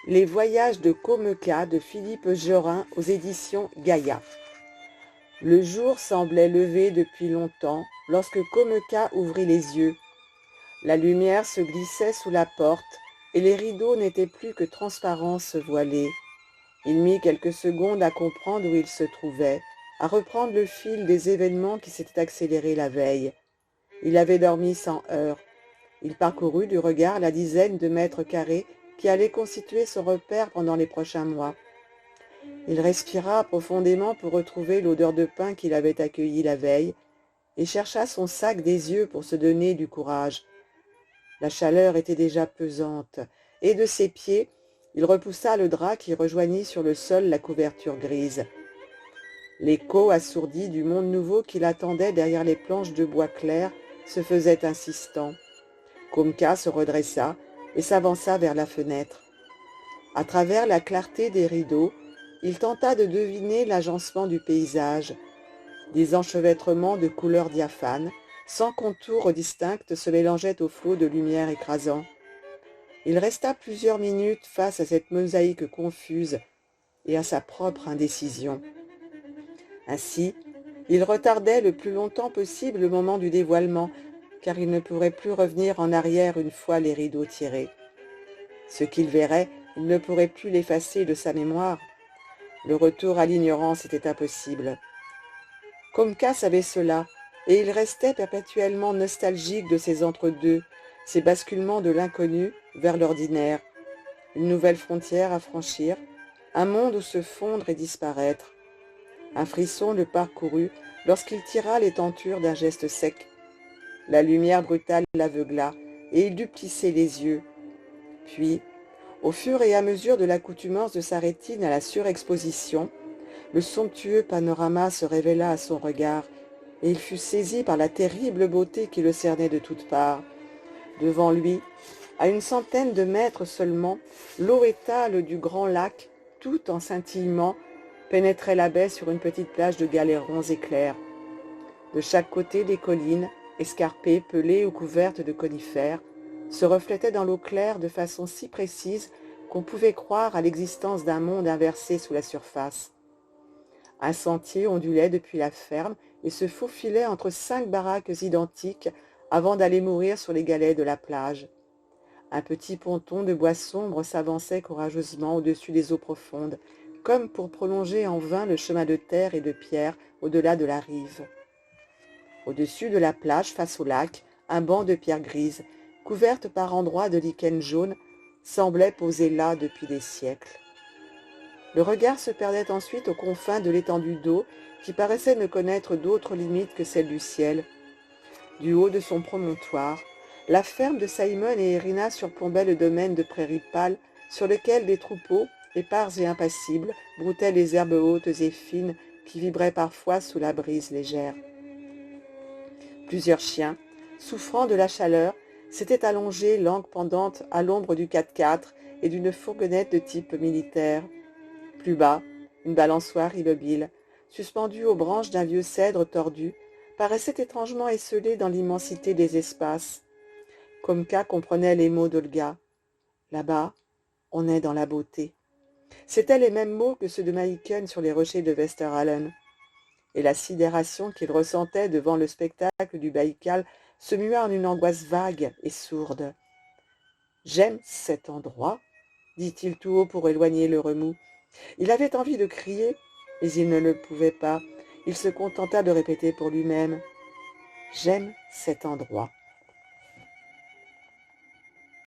Les voyages de Komeka de Philippe Jorin aux éditions Gaïa. Le jour semblait levé depuis longtemps lorsque Komeka ouvrit les yeux. La lumière se glissait sous la porte et les rideaux n'étaient plus que transparence voilée. Il mit quelques secondes à comprendre où il se trouvait, à reprendre le fil des événements qui s'étaient accélérés la veille. Il avait dormi sans heurts. Il parcourut du regard la dizaine de mètres carrés qui allaient constituer son repère pendant les prochains mois. Il respira profondément pour retrouver l'odeur de pain qu'il avait accueillie la veille et chercha son sac des yeux pour se donner du courage. La chaleur était déjà pesante, et de ses pieds, il repoussa le drap qui rejoignit sur le sol la couverture grise. L'écho assourdi du monde nouveau qui l'attendait derrière les planches de bois clair se faisait insistant. Komeka se redressa et s'avança vers la fenêtre. À travers la clarté des rideaux, il tenta de deviner l'agencement du paysage. Des enchevêtrements de couleurs diaphanes, sans contours distincts, se mélangeaient au flot de lumière écrasant. Il resta plusieurs minutes face à cette mosaïque confuse et à sa propre indécision. Ainsi, il retardait le plus longtemps possible le moment du dévoilement, car il ne pourrait plus revenir en arrière une fois les rideaux tirés. Ce qu'il verrait, il ne pourrait plus l'effacer de sa mémoire. Le retour à l'ignorance était impossible. Komeka savait cela, et il restait perpétuellement nostalgique de ces entre-deux, ces basculements de l'inconnu vers l'ordinaire, une nouvelle frontière à franchir, un monde où se fondre et disparaître. Un frisson le parcourut lorsqu'il tira les tentures d'un geste sec. La lumière brutale l'aveugla, et il dut plisser les yeux. Puis, au fur et à mesure de l'accoutumance de sa rétine à la surexposition, le somptueux panorama se révéla à son regard, et il fut saisi par la terrible beauté qui le cernait de toutes parts. Devant lui, à une centaine de mètres seulement, l'eau étale du grand lac, tout en scintillement, pénétrait la baie sur une petite plage de galets ronds et clairs. De chaque côté des collines, escarpées, pelées ou couvertes de conifères, se reflétaient dans l'eau claire de façon si précise qu'on pouvait croire à l'existence d'un monde inversé sous la surface. Un sentier ondulait depuis la ferme et se faufilait entre 5 baraques identiques avant d'aller mourir sur les galets de la plage. Un petit ponton de bois sombre s'avançait courageusement au-dessus des eaux profondes, comme pour prolonger en vain le chemin de terre et de pierre au-delà de la rive. Au-dessus de la plage, face au lac, un banc de pierre grise, couverte par endroits de lichen jaune, semblait posé là depuis des siècles. Le regard se perdait ensuite aux confins de l'étendue d'eau qui paraissait ne connaître d'autres limites que celles du ciel. Du haut de son promontoire, la ferme de Simon et Irina surplombait le domaine de prairies pâles sur lequel des troupeaux, épars et impassibles, broutaient les herbes hautes et fines qui vibraient parfois sous la brise légère. Plusieurs chiens, souffrant de la chaleur, s'étaient allongés langue pendante à l'ombre du 4x4 et d'une fourgonnette de type militaire. Plus bas, une balançoire immobile, suspendue aux branches d'un vieux cèdre tordu, paraissait étrangement esselée dans l'immensité des espaces. Komeka comprenait les mots d'Olga. Là-bas, on est dans la beauté. C'étaient les mêmes mots que ceux de Maiken sur les rochers de Westerhallen. Et la sidération qu'il ressentait devant le spectacle du Baïkal se mua en une angoisse vague et sourde. « J'aime cet endroit, dit-il tout haut pour éloigner le remous. Il avait envie de crier, mais il ne le pouvait pas. Il se contenta de répéter pour lui-même « J'aime cet endroit ».